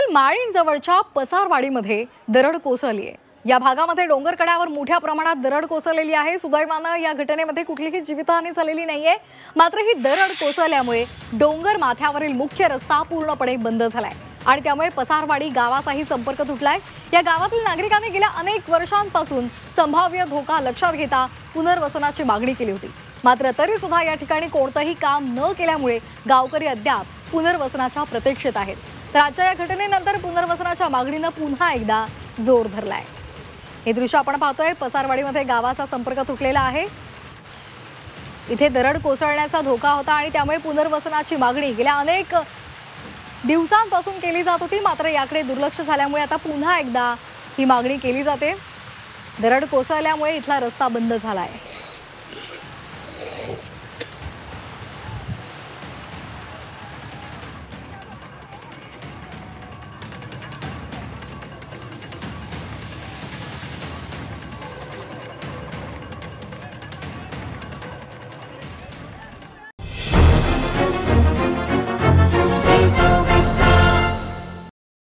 पुण्यातील माळीण जवळच्या पसारवाडीमध्ये दरड कोसळली आहे। या भागामध्ये डोंगर कड्यावर मोठ्या प्रमाणात दरड कोसळलेली आहे। सुदैवाने या घटनेमध्ये कुठलीही जीवितहानी झालेली नाहीये। मात्र ही दरड कोसळल्यामुळे डोंगर माथ्यावरील मुख्य रस्ता पूर्णपणे बंद झालाय आणि त्यामुळे पसारवाडी गावाचाही संपर्क तुटलाय। या गावातील नागरिकांनी गेल्या अनेक वर्षांपासून संभाव्य धोका लक्षात घेता पुनर्वसनाची मागणी केली होती। मात्र तरी सुद्धा या ठिकाणी कोणतेही काम न केल्यामुळे गावकरी अद्याप पुनर्वसनाच्या प्रतीक्षेत आहेत। तर आजच्या या घटनेनंतर पुनर्वसनाच्या मागणीने पुन्हा एकदा जोर धरलाय। हे दृश्य आपण पाहतोय, पसारवाडीमध्ये गावाचा संपर्क तुटलेला आहे। इथे दरड कोसळण्याचा धोका होता आणि त्यामुळे पुनर्वसनाची मागणी गेल्या अनेक दिवसांपासून केली जात होती। मात्र याकडे दुर्लक्ष झाल्यामुळे आता पुन्हा एकदा ही मागणी केली जाते। दरड कोसळल्यामुळे इथला रस्ता बंद झालाय।